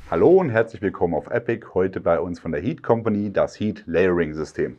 Hallo und herzlich willkommen auf Epic. Heute bei uns von der Heat Company das Heat Layering System.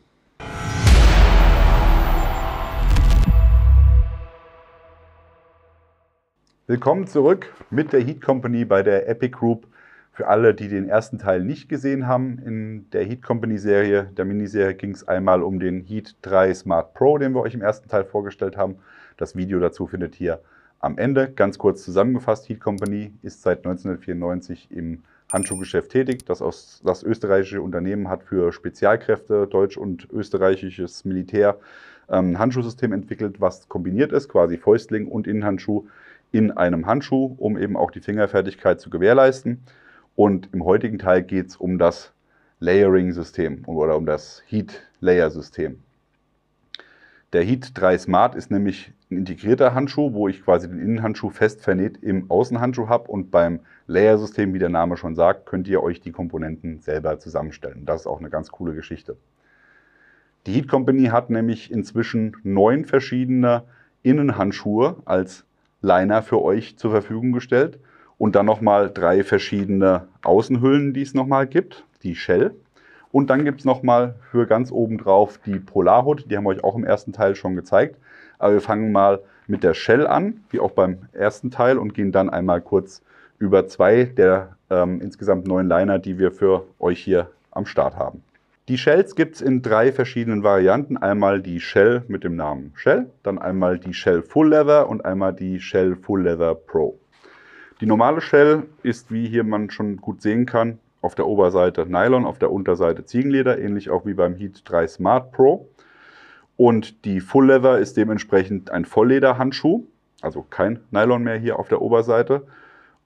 Willkommen zurück mit der Heat Company bei der Epic Group. Für alle, die den ersten Teil nicht gesehen haben, in der Heat Company Serie, der Miniserie, ging es einmal um den Heat 3 Smart Pro, den wir euch im ersten Teil vorgestellt haben. Das Video dazu findet ihr am Ende. Ganz kurz zusammengefasst, Heat Company ist seit 1994 im Handschuhgeschäft tätig, das österreichische Unternehmen hat für Spezialkräfte, deutsch und österreichisches Militär, ein Handschuhsystem entwickelt, was kombiniert ist, quasi Fäustling und Innenhandschuh in einem Handschuh, um eben auch die Fingerfertigkeit zu gewährleisten. Und im heutigen Teil geht es um das Layering-System oder um das Heat-Layer-System. Der Heat 3 Smart ist nämlich ein integrierter Handschuh, wo ich quasi den Innenhandschuh fest vernäht im Außenhandschuh habe, und beim Layer-System, wie der Name schon sagt, könnt ihr euch die Komponenten selber zusammenstellen. Das ist auch eine ganz coole Geschichte. Die Heat Company hat nämlich inzwischen 9 verschiedene Innenhandschuhe als Liner für euch zur Verfügung gestellt und dann nochmal 3 verschiedene Außenhüllen, die es nochmal gibt, die Shell. Und dann gibt es nochmal für ganz oben drauf die Polarhood, die haben wir euch auch im ersten Teil schon gezeigt. Aber wir fangen mal mit der Shell an, wie auch beim ersten Teil, und gehen dann einmal kurz über 2 der insgesamt 9 Liner, die wir für euch hier am Start haben. Die Shells gibt es in 3 verschiedenen Varianten. Einmal die Shell mit dem Namen Shell, dann einmal die Shell Full Leather und einmal die Shell Full Leather Pro. Die normale Shell ist, wie hier man schon gut sehen kann, auf der Oberseite Nylon, auf der Unterseite Ziegenleder, ähnlich auch wie beim Heat 3 Smart Pro. Und die Full Leather ist dementsprechend ein Volllederhandschuh, also kein Nylon mehr hier auf der Oberseite.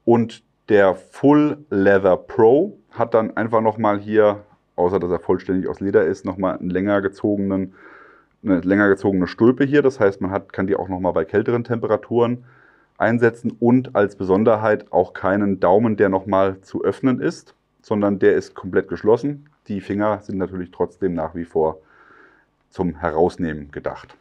Und der Full Leather Pro hat dann einfach nochmal hier, außer dass er vollständig aus Leder ist, nochmal eine länger gezogene Stulpe hier. Das heißt, man kann die auch nochmal bei kälteren Temperaturen einsetzen und als Besonderheit auch keinen Daumen, der nochmal zu öffnen ist, sondern der ist komplett geschlossen. Die Finger sind natürlich trotzdem nach wie vor zum Herausnehmen gedacht.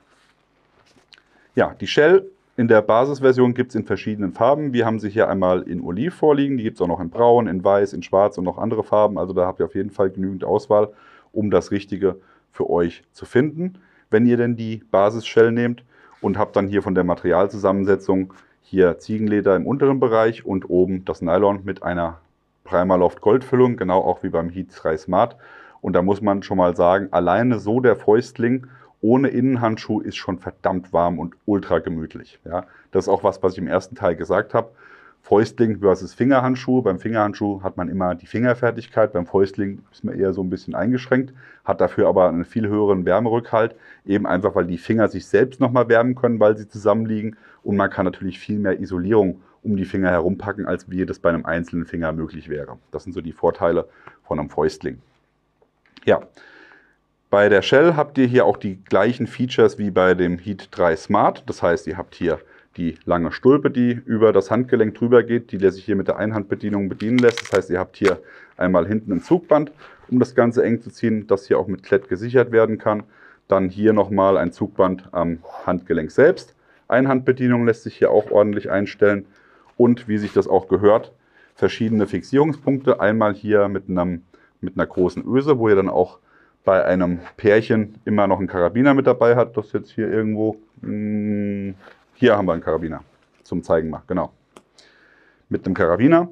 Ja, die Shell in der Basisversion gibt es in verschiedenen Farben. Wir haben sie hier einmal in Oliv vorliegen, die gibt es auch noch in Braun, in Weiß, in Schwarz und noch andere Farben. Also da habt ihr auf jeden Fall genügend Auswahl, um das Richtige für euch zu finden. Wenn ihr denn die Basis-Shell nehmt und habt dann hier von der Materialzusammensetzung hier Ziegenleder im unteren Bereich und oben das Nylon mit einer Primaloft Goldfüllung, genau auch wie beim Heat 3 Smart. Und da muss man schon mal sagen, alleine so der Fäustling ohne Innenhandschuh ist schon verdammt warm und ultra gemütlich. Ja, das ist auch was ich im ersten Teil gesagt habe. Fäustling versus Fingerhandschuh. Beim Fingerhandschuh hat man immer die Fingerfertigkeit, beim Fäustling ist man eher so ein bisschen eingeschränkt, hat dafür aber einen viel höheren Wärmerückhalt, eben einfach, weil die Finger sich selbst nochmal wärmen können, weil sie zusammenliegen, und man kann natürlich viel mehr Isolierung um die Finger herum packen, als wie das bei einem einzelnen Finger möglich wäre. Das sind so die Vorteile von einem Fäustling. Ja, bei der Shell habt ihr hier auch die gleichen Features wie bei dem Heat 3 Smart. Das heißt, ihr habt hier die lange Stulpe, die über das Handgelenk drüber geht, die sich hier mit der Einhandbedienung bedienen lässt. Das heißt, ihr habt hier einmal hinten ein Zugband, um das Ganze eng zu ziehen, das hier auch mit Klett gesichert werden kann. Dann hier nochmal ein Zugband am Handgelenk selbst. Einhandbedienung lässt sich hier auch ordentlich einstellen. Und wie sich das auch gehört, verschiedene Fixierungspunkte. Einmal hier mit einer großen Öse, wo ihr dann auch bei einem Pärchen immer noch einen Karabiner mit dabei hat. Das jetzt hier irgendwo, hier haben wir einen Karabiner zum Zeigen mal, genau. Mit einem Karabiner.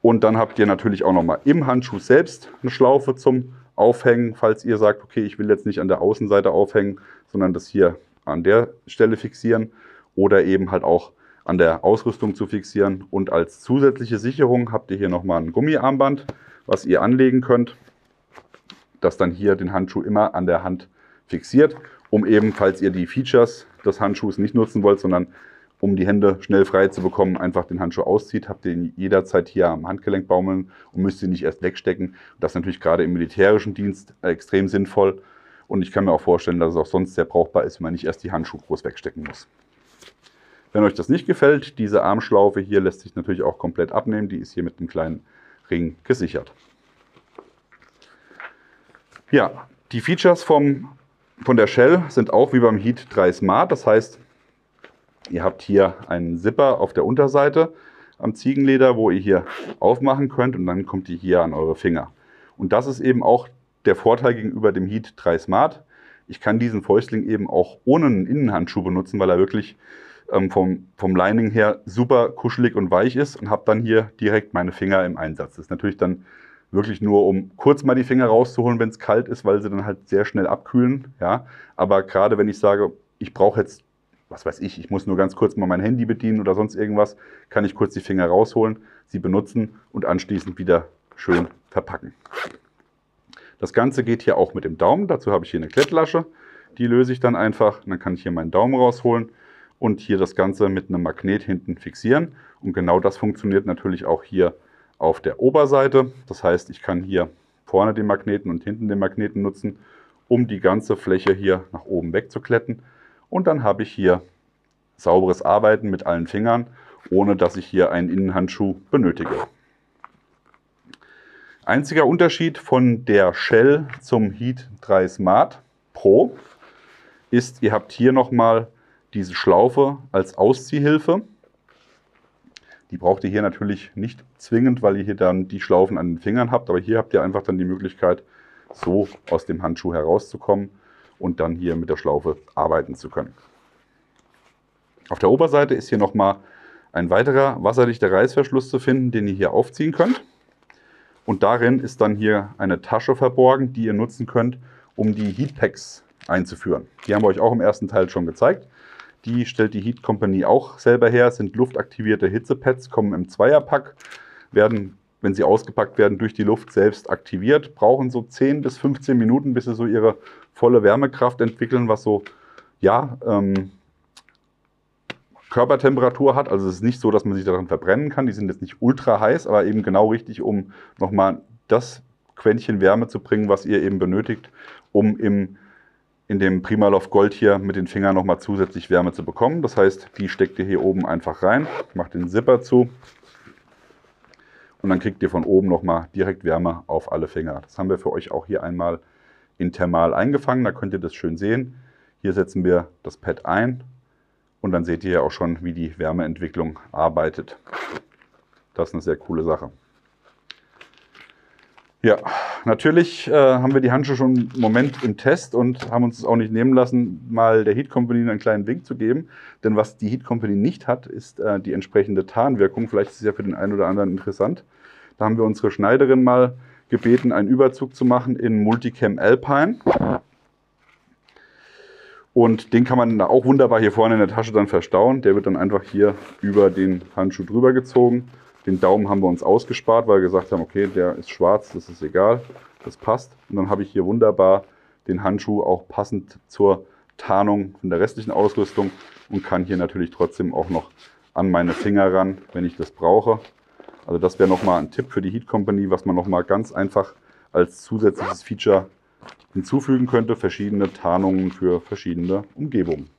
Und dann habt ihr natürlich auch nochmal im Handschuh selbst eine Schlaufe zum Aufhängen, falls ihr sagt, okay, ich will jetzt nicht an der Außenseite aufhängen, sondern das hier an der Stelle fixieren oder eben halt auch an der Ausrüstung zu fixieren. Und als zusätzliche Sicherung habt ihr hier nochmal ein Gummiarmband, was ihr anlegen könnt, das dann hier den Handschuh immer an der Hand fixiert, um eben, falls ihr die Features des Handschuhs nicht nutzen wollt, sondern um die Hände schnell frei zu bekommen, einfach den Handschuh auszieht, habt ihr ihn jederzeit hier am Handgelenk baumeln und müsst ihn nicht erst wegstecken. Das ist natürlich gerade im militärischen Dienst extrem sinnvoll, und ich kann mir auch vorstellen, dass es auch sonst sehr brauchbar ist, wenn man nicht erst die Handschuhe groß wegstecken muss. Wenn euch das nicht gefällt, diese Armschlaufe hier lässt sich natürlich auch komplett abnehmen. Die ist hier mit einem kleinen Ring gesichert. Ja, die Features von der Shell sind auch wie beim Heat 3 Smart. Das heißt, ihr habt hier einen Zipper auf der Unterseite, am Ziegenleder, wo ihr hier aufmachen könnt und dann kommt die hier an eure Finger. Und das ist eben auch der Vorteil gegenüber dem Heat 3 Smart. Ich kann diesen Fäustling eben auch ohne einen Innenhandschuh benutzen, weil er wirklich vom Lining her super kuschelig und weich ist und habe dann hier direkt meine Finger im Einsatz. Das ist natürlich dann wirklich nur, um kurz mal die Finger rauszuholen, wenn es kalt ist, weil sie dann halt sehr schnell abkühlen. Ja? Aber gerade wenn ich sage, ich brauche jetzt, was weiß ich muss nur ganz kurz mal mein Handy bedienen oder sonst irgendwas, kann ich kurz die Finger rausholen, sie benutzen und anschließend wieder schön verpacken. Das Ganze geht hier auch mit dem Daumen. Dazu habe ich hier eine Klettlasche. Die löse ich dann einfach. Und dann kann ich hier meinen Daumen rausholen und hier das Ganze mit einem Magnet hinten fixieren. Und genau das funktioniert natürlich auch hier auf der Oberseite. Das heißt, ich kann hier vorne den Magneten und hinten den Magneten nutzen, um die ganze Fläche hier nach oben wegzukletten. Und dann habe ich hier sauberes Arbeiten mit allen Fingern, ohne dass ich hier einen Innenhandschuh benötige. Einziger Unterschied von der Shell zum Heat 3 Smart Pro ist, ihr habt hier nochmal diese Schlaufe als Ausziehhilfe. Die braucht ihr hier natürlich nicht zwingend, weil ihr hier dann die Schlaufen an den Fingern habt, aber hier habt ihr einfach dann die Möglichkeit, so aus dem Handschuh herauszukommen und dann hier mit der Schlaufe arbeiten zu können. Auf der Oberseite ist hier nochmal ein weiterer wasserdichter Reißverschluss zu finden, den ihr hier aufziehen könnt. Und darin ist dann hier eine Tasche verborgen, die ihr nutzen könnt, um die Heatpacks einzuführen. Die haben wir euch auch im ersten Teil schon gezeigt. Die stellt die Heat Company auch selber her, sind luftaktivierte Hitzepads, kommen im Zweierpack, werden, wenn sie ausgepackt werden, durch die Luft selbst aktiviert, brauchen so 10 bis 15 Minuten, bis sie so ihre volle Wärmekraft entwickeln, was so, ja, Körpertemperatur hat. Also es ist nicht so, dass man sich daran verbrennen kann. Die sind jetzt nicht ultra heiß, aber eben genau richtig, um nochmal das Quäntchen Wärme zu bringen, was ihr eben benötigt, um in dem Primaloft Gold hier mit den Fingern nochmal zusätzlich Wärme zu bekommen. Das heißt, die steckt ihr hier oben einfach rein, macht den Zipper zu und dann kriegt ihr von oben nochmal direkt Wärme auf alle Finger. Das haben wir für euch auch hier einmal in Thermal eingefangen. Da könnt ihr das schön sehen. Hier setzen wir das Pad ein. Und dann seht ihr ja auch schon, wie die Wärmeentwicklung arbeitet. Das ist eine sehr coole Sache. Ja, natürlich haben wir die Handschuhe schon einen Moment im Test und haben uns es auch nicht nehmen lassen, mal der Heat Company einen kleinen Wink zu geben. Denn was die Heat Company nicht hat, ist die entsprechende Tarnwirkung. Vielleicht ist es ja für den einen oder anderen interessant. Da haben wir unsere Schneiderin mal gebeten, einen Überzug zu machen in Multicam Alpine. Und den kann man auch wunderbar hier vorne in der Tasche dann verstauen. Der wird dann einfach hier über den Handschuh drüber gezogen. Den Daumen haben wir uns ausgespart, weil wir gesagt haben, okay, der ist schwarz, das ist egal, das passt. Und dann habe ich hier wunderbar den Handschuh auch passend zur Tarnung von der restlichen Ausrüstung und kann hier natürlich trotzdem auch noch an meine Finger ran, wenn ich das brauche. Also das wäre nochmal ein Tipp für die Heat Company, was man nochmal ganz einfach als zusätzliches Feature hinzufügen könnte, verschiedene Tarnungen für verschiedene Umgebungen.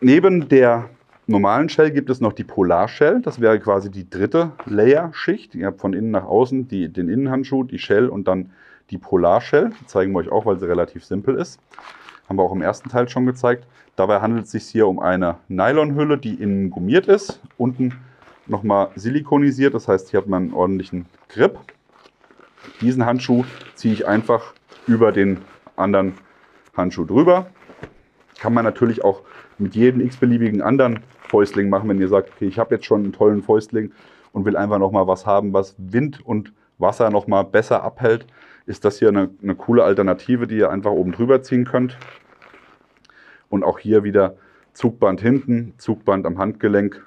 Neben der normalen Shell gibt es noch die Polar Shell. Das wäre quasi die dritte Layer-Schicht. Ihr habt von innen nach außen den Innenhandschuh, die Shell und dann die Polar Shell. Die zeigen wir euch auch, weil sie relativ simpel ist. Haben wir auch im ersten Teil schon gezeigt. Dabei handelt es sich hier um eine Nylonhülle, die innen gummiert ist, unten nochmal silikonisiert. Das heißt, hier hat man einen ordentlichen Grip. Diesen Handschuh ziehe ich einfach über den anderen Handschuh drüber. Kann man natürlich auch mit jedem x-beliebigen anderen Fäustling machen, wenn ihr sagt, okay, ich habe jetzt schon einen tollen Fäustling und will einfach noch mal was haben, was Wind und Wasser noch mal besser abhält, ist das hier eine coole Alternative, die ihr einfach oben drüber ziehen könnt. Und auch hier wieder Zugband hinten, Zugband am Handgelenk,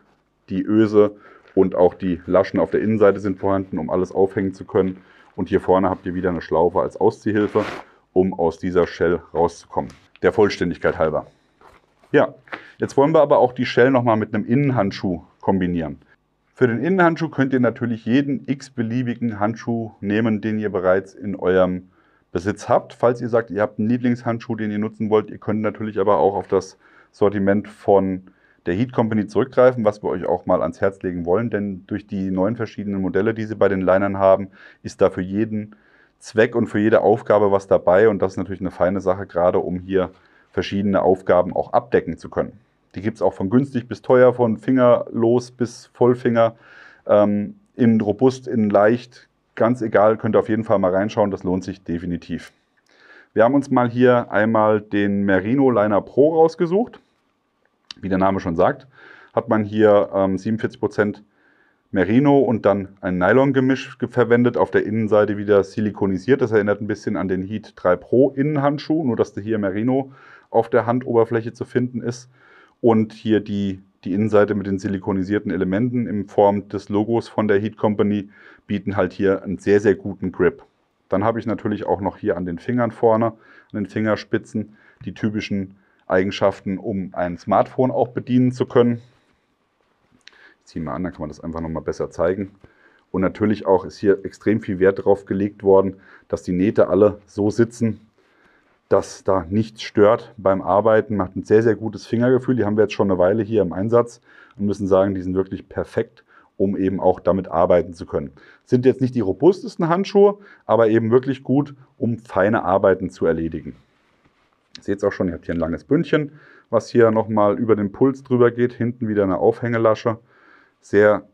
die Öse und auch die Laschen auf der Innenseite sind vorhanden, um alles aufhängen zu können. Und hier vorne habt ihr wieder eine Schlaufe als Ausziehhilfe, um aus dieser Shell rauszukommen. Der Vollständigkeit halber. Ja, jetzt wollen wir aber auch die Shell nochmal mit einem Innenhandschuh kombinieren. Für den Innenhandschuh könnt ihr natürlich jeden x-beliebigen Handschuh nehmen, den ihr bereits in eurem Besitz habt. Falls ihr sagt, ihr habt einen Lieblingshandschuh, den ihr nutzen wollt, ihr könnt natürlich aber auch auf das Sortiment von der Heat Company zurückgreifen, was wir euch auch mal ans Herz legen wollen, denn durch die 9 verschiedenen Modelle, die sie bei den Linern haben, ist da für jeden Zweck und für jede Aufgabe was dabei und das ist natürlich eine feine Sache, gerade um hier verschiedene Aufgaben auch abdecken zu können. Die gibt es auch von günstig bis teuer, von fingerlos bis Vollfinger. In robust, in leicht, ganz egal, könnt ihr auf jeden Fall mal reinschauen, das lohnt sich definitiv. Wir haben uns mal hier einmal den Merino Liner Pro rausgesucht. Wie der Name schon sagt, hat man hier 47% Merino und dann ein Nylon-Gemisch verwendet. Auf der Innenseite wieder silikonisiert. Das erinnert ein bisschen an den Heat 3 Pro Innenhandschuh, nur dass hier Merino auf der Handoberfläche zu finden ist. Und hier die Innenseite mit den silikonisierten Elementen in Form des Logos von der Heat Company bieten halt hier einen sehr, sehr guten Grip. Dann habe ich natürlich auch noch hier an den Fingern vorne, an den Fingerspitzen, die typischen Eigenschaften, um ein Smartphone auch bedienen zu können. Ich ziehe mal an, dann kann man das einfach nochmal besser zeigen. Und natürlich auch ist hier extrem viel Wert darauf gelegt worden, dass die Nähte alle so sitzen, dass da nichts stört beim Arbeiten. Macht ein sehr, sehr gutes Fingergefühl. Die haben wir jetzt schon eine Weile hier im Einsatz und müssen sagen, die sind wirklich perfekt, um eben auch damit arbeiten zu können. Sind jetzt nicht die robustesten Handschuhe, aber eben wirklich gut, um feine Arbeiten zu erledigen. Ihr seht es auch schon, ihr habt hier ein langes Bündchen, was hier nochmal über den Puls drüber geht. Hinten wieder eine Aufhängelasche. Sehr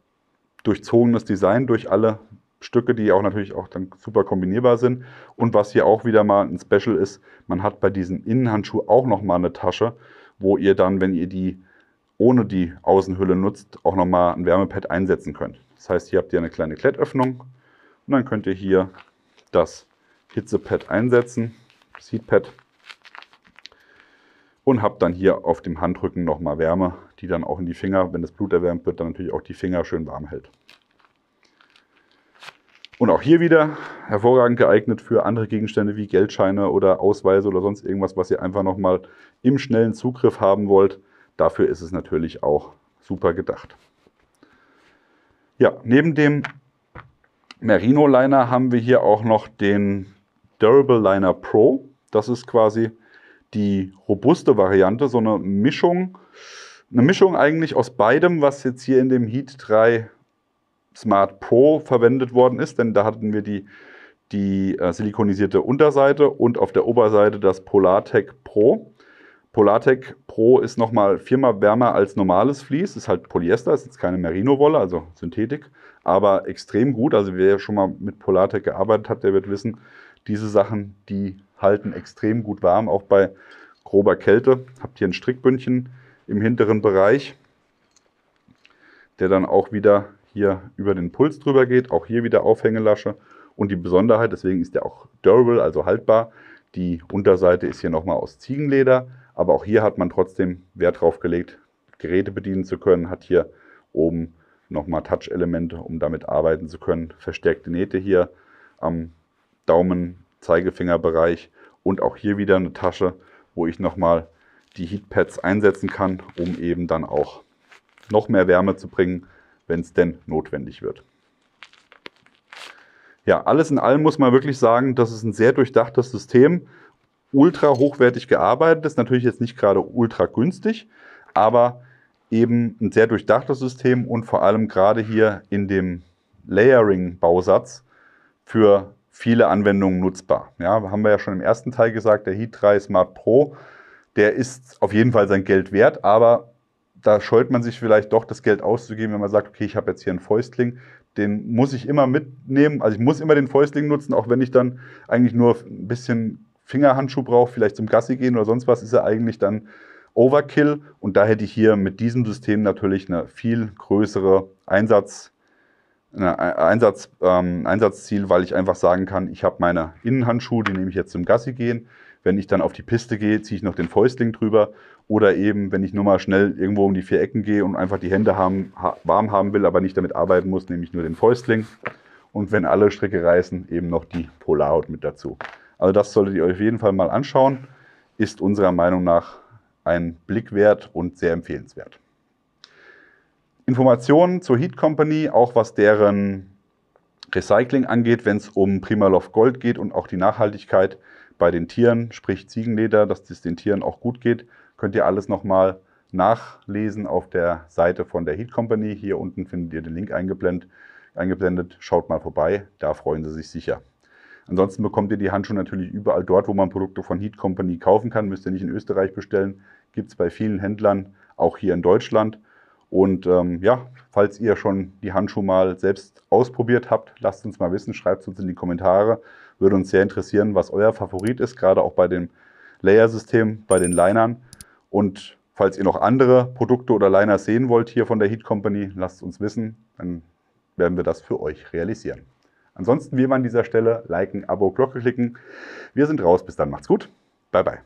durchzogenes Design durch alle Stücke, die auch natürlich auch dann super kombinierbar sind. Und was hier auch wieder mal ein Special ist, man hat bei diesem Innenhandschuh auch nochmal eine Tasche, wo ihr dann, wenn ihr die ohne die Außenhülle nutzt, auch nochmal ein Wärmepad einsetzen könnt. Das heißt, hier habt ihr eine kleine Klettöffnung und dann könnt ihr hier das Hitzepad einsetzen, das Heatpad, und habt dann hier auf dem Handrücken nochmal Wärme, die dann auch in die Finger, wenn das Blut erwärmt wird, dann natürlich auch die Finger schön warm hält. Und auch hier wieder hervorragend geeignet für andere Gegenstände wie Geldscheine oder Ausweise oder sonst irgendwas, was ihr einfach nochmal im schnellen Zugriff haben wollt. Dafür ist es natürlich auch super gedacht. Ja, neben dem Merino Liner haben wir hier auch noch den Durable Liner Pro. Das ist quasi die robuste Variante, so eine Mischung eigentlich aus beidem, was jetzt hier in dem Heat 3 Smart Pro verwendet worden ist, denn da hatten wir die silikonisierte Unterseite und auf der Oberseite das Polartec Pro. Polartec Pro ist nochmal 4-mal wärmer als normales Vlies, ist halt Polyester, ist jetzt keine Merino-Wolle, also Synthetik, aber extrem gut. Also wer schon mal mit Polartec gearbeitet hat, der wird wissen, diese Sachen, die halten extrem gut warm, auch bei grober Kälte. Habt hier ein Strickbündchen im hinteren Bereich, der dann auch wieder hier über den Puls drüber geht, auch hier wieder Aufhängelasche. Und die Besonderheit, deswegen ist der auch durable, also haltbar, die Unterseite ist hier nochmal aus Ziegenleder, aber auch hier hat man trotzdem Wert drauf gelegt, Geräte bedienen zu können, hat hier oben nochmal Touch-Elemente, um damit arbeiten zu können, verstärkte Nähte hier am Daumen-Zeigefingerbereich und auch hier wieder eine Tasche, wo ich nochmal die Heatpads einsetzen kann, um eben dann auch noch mehr Wärme zu bringen, wenn es denn notwendig wird. Ja, alles in allem muss man wirklich sagen, das ist ein sehr durchdachtes System, ultra hochwertig gearbeitet, ist natürlich jetzt nicht gerade ultra günstig, aber eben ein sehr durchdachtes System und vor allem gerade hier in dem Layering-Bausatz für viele Anwendungen nutzbar. Ja, haben wir ja schon im ersten Teil gesagt, der Heat 3 Smart Pro, der ist auf jeden Fall sein Geld wert, aber da scheut man sich vielleicht doch, das Geld auszugeben, wenn man sagt, okay, ich habe jetzt hier einen Fäustling, den muss ich immer mitnehmen, also ich muss immer den Fäustling nutzen, auch wenn ich dann eigentlich nur ein bisschen Fingerhandschuh brauche, vielleicht zum Gassi gehen oder sonst was, ist er eigentlich dann Overkill. Und da hätte ich hier mit diesem System natürlich eine viel größere Einsatzziel, weil ich einfach sagen kann, ich habe meine Innenhandschuhe, die nehme ich jetzt zum Gassi gehen. Wenn ich dann auf die Piste gehe, ziehe ich noch den Fäustling drüber. Oder eben, wenn ich nur mal schnell irgendwo um die 4 Ecken gehe und einfach die Hände warm haben will, aber nicht damit arbeiten muss, nehme ich nur den Fäustling. Und wenn alle Stricke reißen, eben noch die Polarhaut mit dazu. Also das solltet ihr euch auf jeden Fall mal anschauen. Ist unserer Meinung nach ein Blick wert und sehr empfehlenswert. Informationen zur Heat Company, auch was deren Recycling angeht, wenn es um Primaloft Gold geht und auch die Nachhaltigkeit bei den Tieren, sprich Ziegenleder, dass es den Tieren auch gut geht, könnt ihr alles nochmal nachlesen auf der Seite von der Heat Company. Hier unten findet ihr den Link eingeblendet. Schaut mal vorbei, da freuen sie sich sicher. Ansonsten bekommt ihr die Handschuhe natürlich überall dort, wo man Produkte von Heat Company kaufen kann. Müsst ihr nicht in Österreich bestellen. Gibt es bei vielen Händlern, auch hier in Deutschland. Und ja, falls ihr schon die Handschuhe mal selbst ausprobiert habt, lasst uns mal wissen, schreibt es uns in die Kommentare. Würde uns sehr interessieren, was euer Favorit ist, gerade auch bei dem Layer-System, bei den Linern. Und falls ihr noch andere Produkte oder Liner sehen wollt hier von der Heat Company, lasst uns wissen, dann werden wir das für euch realisieren. Ansonsten wie immer an dieser Stelle liken, Abo, Glocke klicken. Wir sind raus, bis dann, macht's gut, bye bye.